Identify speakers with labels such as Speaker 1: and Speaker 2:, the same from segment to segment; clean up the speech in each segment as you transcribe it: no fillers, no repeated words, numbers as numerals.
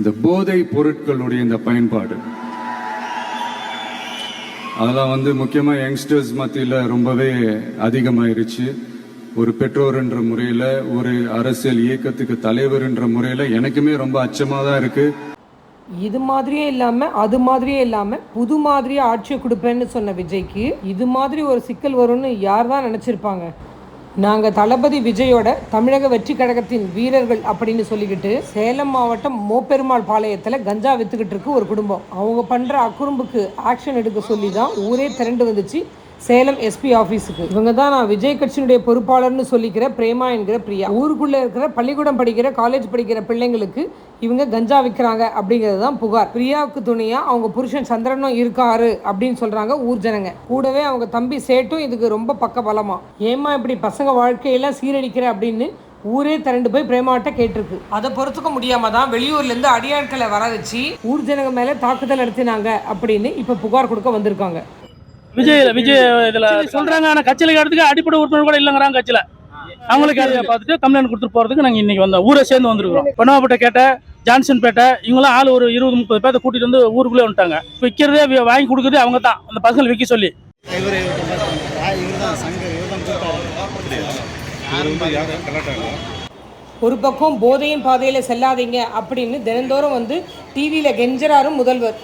Speaker 1: இந்த போதை பொருட்களுடைய இந்த பயன்பாடு அதெல்லாம் முக்கியமாக யங்ஸ்டர்ஸ் மத்தியில் ரொம்பவே அதிகமாயிருச்சு. ஒரு பெற்றோர் என்ற முறையில், ஒரு அரசியல் இயக்கத்துக்கு தலைவர் என்ற முறையில் எனக்குமே ரொம்ப அச்சமாக தான் இருக்குது.
Speaker 2: இது மாதிரியே இல்லாமல் அது மாதிரியே இல்லாமல் புது மாதிரியே ஆட்சியை கொடுப்பேன்னு சொன்ன விஜய்க்கு இது மாதிரி ஒரு சிக்கல் வரும்னு யார் தான் நினச்சிருப்பாங்க. நாங்கள் தளபதி விஜயோட தமிழக வெற்றி கழகத்தின் வீரர்கள் அப்படின்னு சொல்லிக்கிட்டு சேலம் மாவட்டம் மோப்பெருமாள் பாளையத்தில் கஞ்சா விற்றுக்கிட்டு இருக்கு ஒரு குடும்பம். அவங்க பண்ணுற அக்குறும்புக்கு ஆக்ஷன் எடுக்க சொல்லி தான் ஊரே திரண்டு வந்துச்சு சேலம் எஸ்பி ஆஃபீஸுக்கு. இவங்க தான் நான் விஜய் கட்சியினுடைய பொறுப்பாளர்னு சொல்லிக்கிற பிரேமா என்கிற பிரியா. ஊருக்குள்ளே இருக்கிற பள்ளிக்கூடம் படிக்கிற காலேஜ் படிக்கிற பிள்ளைங்களுக்கு இவங்க கஞ்சா விற்கிறாங்க அப்படிங்கிறது தான் புகார். பிரியாவுக்கு துணையாக அவங்க புருஷன் சந்திரனும் இருக்காரு அப்படின்னு சொல்கிறாங்க ஊர் ஜனங்க. கூடவே அவங்க தம்பி சேட்டும் இதுக்கு ரொம்ப பக்க பலமா. ஏமா இப்படி பசங்க வாழ்க்கையெல்லாம் சீரழிக்கிற அப்படின்னு ஊரே திரண்டு போய் பிரேமாட்ட கேட்டிருக்கு. அதை பொறுத்துக்க முடியாம தான் வெளியூர்லேருந்து அடியாட்களை வர வச்சு ஊர் ஜனங்க மேலே தாக்குதல் நடத்தினாங்க அப்படின்னு இப்போ புகார் கொடுக்க வந்திருக்காங்க.
Speaker 3: விஜய் இதில் சொல்கிறாங்க. ஆனால் கட்சியில் இடத்துக்கு அடிப்படை உறுப்பினர் கூட இல்லைங்கிறாங்க கட்சியில். அவங்களுக்கு அதை பார்த்துட்டு கம்ப்ளைண்ட் கொடுத்துட்டு போகிறதுக்கு நாங்கள் இன்றைக்கி வந்தோம். ஊரை சேர்ந்து வந்துருக்கிறோம். பொன்னவாப்பேட்டை கேட்ட ஜான்சன் பேட்டை இவங்களாம் ஆள் ஒரு 20-30 பேர்த்த கூட்டிகிட்டு வந்து ஊருக்குள்ளே வந்துட்டாங்க. விற்கிறதே வாங்கி கொடுக்குறதே அவங்க தான், அந்த பசங்களை விற்க சொல்லி.
Speaker 2: ஒரு பக்கம் போதையின் பாதையில் செல்லாதீங்க அப்படின்னு தினந்தோறும் டிவியில் கெஞ்சராரும் முதல்வர்.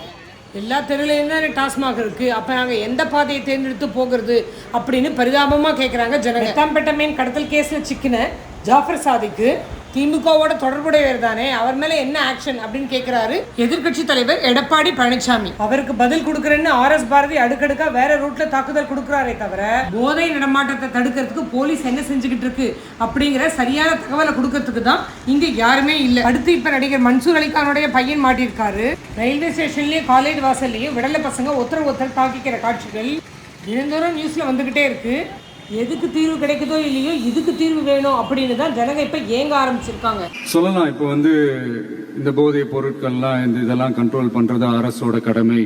Speaker 2: எல்லா தெருவிலையும் தான் டாஸ்மாக் இருக்குது, அப்போ நாங்கள் எந்த பாதையை தேர்ந்தெடுத்து போகிறது அப்படின்னு பரிதாபமாக கேட்குறாங்க ஜனங்க. மெத்தாம்பெட்டமைன் கடத்தல் கேஸில் சிக்கின ஜாஃபர் சாதிக்கு திமுகவோட தொடர்புடையவர் தானே, அவர் மேலே என்ன ஆக்ஷன் அப்படின்னு கேட்குறாரு எதிர்கட்சி தலைவர் எடப்பாடி பழனிசாமி. அவருக்கு பதில் கொடுக்குறேன்னு RS பாரதி அடுக்கடுக்கா வேற ரூட்ல தாக்குதல் கொடுக்குறாரே தவிர போதை நடமாட்டத்தை தடுக்கிறதுக்கு போலீஸ் என்ன செஞ்சுக்கிட்டு இருக்கு அப்படிங்கிற சரியான தகவலை கொடுக்கறதுக்கு தான் இங்க யாருமே இல்லை. அடுத்து இப்ப நடிகர் மன்சூர் அலிகானுடைய பையன் மாட்டியிருக்காரு. ரயில்வே ஸ்டேஷன்லயும் காலேஜ் வாசல்லையும் விடலை பசங்க ஒருத்தர் தாக்கிக்கிற காட்சிகள் தினந்தோறும் நியூஸ்ல வந்துகிட்டே இருக்கு. எதுக்கு தீர்வு கிடைக்குதோ இல்லையோ இதுக்கு தீர்வு வேணும் அப்படின்னு தான் ஜனங்க இப்ப ஏங்க ஆரம்பிச்சிருக்காங்க.
Speaker 1: சொல்லலாம். இப்போ இந்த போதை பொருட்கள்லாம் இதெல்லாம் கண்ட்ரோல் பண்றது அரசோட கடமை.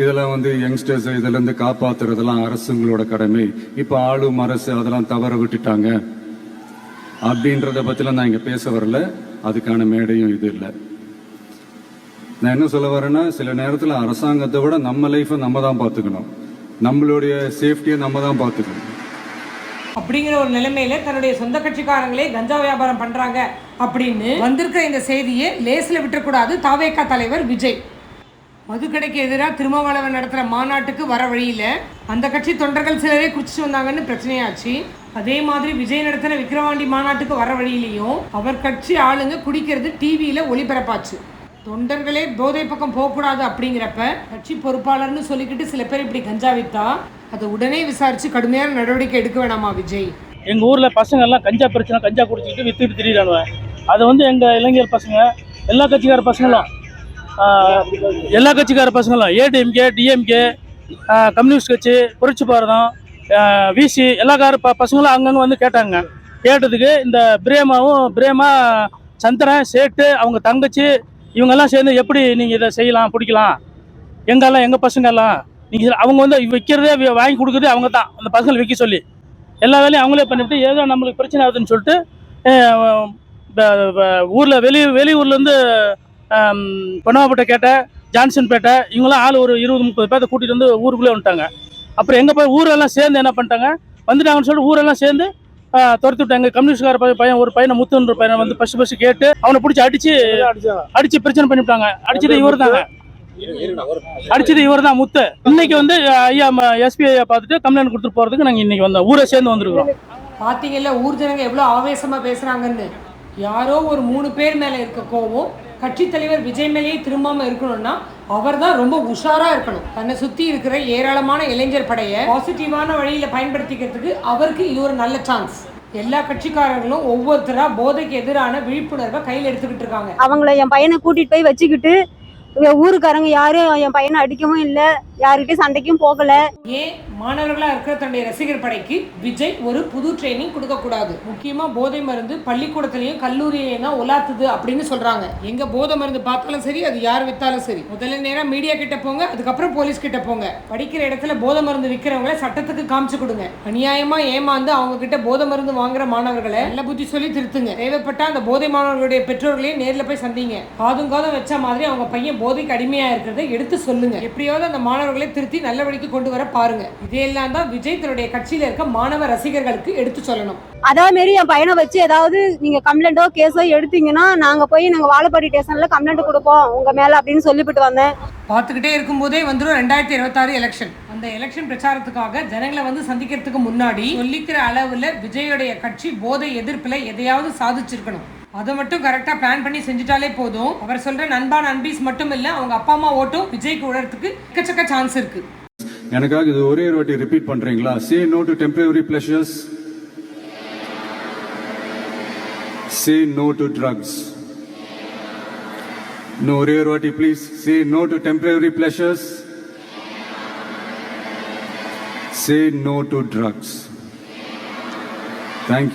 Speaker 1: இதெல்லாம் யங்ஸ்டர்ஸ் இதுல இருந்து காப்பாத்துறதெல்லாம் அரசுங்களோட கடமை. இப்ப ஆளும் அரசு அதெல்லாம் தவற விட்டுட்டாங்க அப்படின்றத பத்திலாம் நான் இங்க பேச வரல. அதுக்கான மேடையும் இது இல்லை. நான் என்ன சொல்ல வரேன்னா, சில நேரத்தில் அரசாங்கத்தை விட நம்ம லைஃபை நம்ம தான் பார்த்துக்கணும், நம்மளுடைய சேஃப்டியை நம்ம தான் பார்த்துக்கணும்.
Speaker 2: அப்படிங்கிற ஒரு நிலைமையில தன்னுடைய சொந்த கட்சிக்காரங்களே கஞ்சா வியாபாரம் பண்றாங்க அப்படின்னு வந்திருக்கிற இந்த செய்தியை லேசில் விட்டுறக்கூடாது தாவேகா தலைவர் விஜய். மதுக்கடைக்கு எதிராக திருமாவளவன் நடத்துகிற மாநாட்டுக்கு வர வழியில் அந்த கட்சி தொண்டர்கள் சிலரே குடிச்சிட்டு வந்தாங்கன்னு பிரச்சனையாச்சு. அதே மாதிரி விஜய் நடத்தின விக்கிரவாண்டி மாநாட்டுக்கு வர வழியிலையும் அவர் கட்சி ஆளுங்க குடிக்கிறது டிவியில் ஒளிபரப்பாச்சு. தொண்டர்களே போதை பக்கம் போகக்கூடாது அப்படிங்கிறப்ப கட்சி பொறுப்பாளர்னு சொல்லிக்கிட்டு சில பேர் இப்படி கஞ்சா வித்தா அதை உடனே விசாரிச்சு கடுமையான நடவடிக்கை எடுக்க வேணாமா விஜய்?
Speaker 3: எங்கள் ஊரில் பசங்க எல்லாம் கஞ்சா பிரச்சனை கஞ்சா குடிச்சிக்கிட்டு வித்துட்டு திரியிறானுவ. அதை எங்கள் இளைஞர் பசங்க எல்லா கட்சிக்கார பசங்களும் ஏடிஎம்கே டிஎம்கே கம்யூனிஸ்ட் கட்சி புரட்சி பாரதம் விசி எல்லா பசங்களும் அங்கங்கே கேட்டாங்க. கேட்டதுக்கு இந்த பிரேமா சந்திரன் சேட்டு அவங்க தங்கச்சி இவங்கெல்லாம் சேர்ந்து எப்படி நீங்கள் இதை செய்யலாம் பிடிக்கலாம், எங்கள் பசங்க எல்லாம் நீங்கள் அவங்க விற்கிறதே வாங்கி கொடுக்குறதே அவங்க தான், அந்த பசங்களை விற்க சொல்லி எல்லா வேலையும் அவங்களே பண்ணிவிட்டு ஏதோ நம்மளுக்கு பிரச்சனை ஆகுதுன்னு சொல்லிட்டு ஊரில் வெளியூர்லேருந்து பொன்னவாப்பேட்டை கேட்ட ஜான்சன் பேட்டை இவங்களாம் ஆள் ஒரு 20-30 பேர்த்த கூட்டிகிட்டு வந்து ஊருக்குள்ளே வந்துட்டாங்க. அப்புறம் எங்கே போய் ஊரெல்லாம் சேர்ந்து என்ன பண்ணிட்டாங்க, வந்துட்டாங்கன்னு சொல்லிட்டு ஊரெல்லாம் சேர்ந்து துரத்து விட்டாங்க. கம்யூனிஸ்ட்கார பையன் ஒரு பையனை முத்துன்ற பையனை ஃபர்ஸ்ட் கேட்டு அவனை பிடிச்சி அடிச்சு பிரச்சனை பண்ணிவிட்டாங்க. அடிச்சது இவர் தான் முத்து. இன்னைக்கு ஐயா எஸ்பி ஐயா பார்த்துட்டு கம்ப்ளைண்ட் கொடுத்துட்டு போறதுக்கு நாங்கள் இன்னைக்கு வந்தோம். ஊரை சேர்ந்து வந்திருக்கிறோம்.
Speaker 2: பார்த்தீங்கல்ல ஊர் ஜனங்க எவ்வளோ ஆவேசமா பேசுறாங்கன்னு. யாரோ ஒரு 3 பேர் மேல இருக்க கோவம் கட்சி தலைவர் விஜய் மேலேயே திரும்பாம இருக்கணும்னா அவர் தான் ரொம்ப உஷாரா இருக்கணும். தன்னை சுத்தி இருக்கிற ஏராளமான இளைஞர் படையை பாசிட்டிவான வழியில பயன்படுத்திக்கிறதுக்கு அவருக்கு இது ஒரு நல்ல சான்ஸ். எல்லா கட்சிக்காரங்களும் ஒவ்வொருத்தரா போதைக்கு எதிரான விழிப்புணர்வை கையில் எடுத்துக்கிட்டு இருக்காங்க.
Speaker 4: அவங்கள என் பையனை கூட்டிட்டு போய் வச்சுக்கிட்டு இங்க ஊருக்காரங்க யாரும் என் பையனை அடிக்கவும் இல்லை, யாருக்கிட்டையும் சண்டைக்கும் போகல.
Speaker 2: ஏன் மாணவர்களா இருக்கிற தன்னுடைய ரசிகர் படைக்கு விஜய் ஒரு புது ட்ரைனிங் கொடுக்க கூடாது? முக்கியமா போதை மருந்து பள்ளிக்கூடத்திலையும் கல்லூரியிலையும் தான் உலாத்துது அப்படின்னு சொல்றாங்க. எங்க போதை மருந்து பார்த்தாலும் சரி, அது யார் வித்தாலும் சரி, முதல்ல நேரம் மீடியா கிட்ட போங்க, அதுக்கப்புறம் போலீஸ் கிட்ட போங்க. படிக்கிற இடத்துல போதை மருந்து விற்கிறவங்களை சட்டத்துக்கு காமிச்சு கொடுங்க. அநியாயமா ஏமாந்து அவங்க கிட்ட போதை மருந்து வாங்குற மாணவர்களை நல்ல புத்தி சொல்லி திருத்துங்க. தேவைப்பட்டா அந்த போதை மாணவர்களுடைய பெற்றோர்களையும் நேர்ல போய் சந்திங்க. காதும் வச்ச மாதிரி அவங்க பையன் போதைக்கு அடிமையா இருக்கிறத எடுத்து சொல்லுங்க. எப்படியாவது அந்த மாணவர்களை திருத்தி நல்ல வழிக்கு கொண்டு வர பாருங்க. இதையெல்லாம் தான் விஜய் தன்னுடைய கட்சியில இருக்க மாணவ ரசிகர்களுக்கு எடுத்து சொல்லணும்.
Speaker 4: அதே மாரி என் பையனை வச்சு ஏதாவது நீங்க கம்ப்ளைண்டோ கேஸோ எடுத்தீங்கன்னா நாங்க வாழப்பாடி ஸ்டேஷன்ல கம்ப்ளைண்ட் கொடுப்போம் உங்க மேல அப்படின்னு சொல்லிவிட்டு வந்தேன்.
Speaker 2: பார்த்துக்கிட்டே இருக்கும்போதே வந்துடும் 2026 எலெக்ஷன். அந்த எலெக்ஷன் பிரச்சாரத்துக்காக ஜனங்களை வந்து சந்திக்கிறதுக்கு முன்னாடி சொல்லிக்கிற அளவுல விஜயோடைய கட்சி போதை எதிர்ப்புல எதையாவது சாதிச்சிருக்கணும். அதை மட்டும் கரெக்டா பிளான் பண்ணி செஞ்சுட்டாலே போதும். அவர் சொல்ற நண்பா நண்பீஸ் மட்டும் இல்ல, அவங்க அப்பா அம்மா ஓட்டும் விஜய்க்கு விடுறதுக்கு எக்கச்சக்க சான்ஸ் இருக்கு.
Speaker 1: எனக்காக இது ஒரே ஒரு வாட்டி ரிப்பீட் பண்றீங்களா? Say no to temporary pleasures, say no to drugs. No, ஒரே ஒரு வாட்டி please. Say no to temporary pleasures, say no to drugs. Thank you.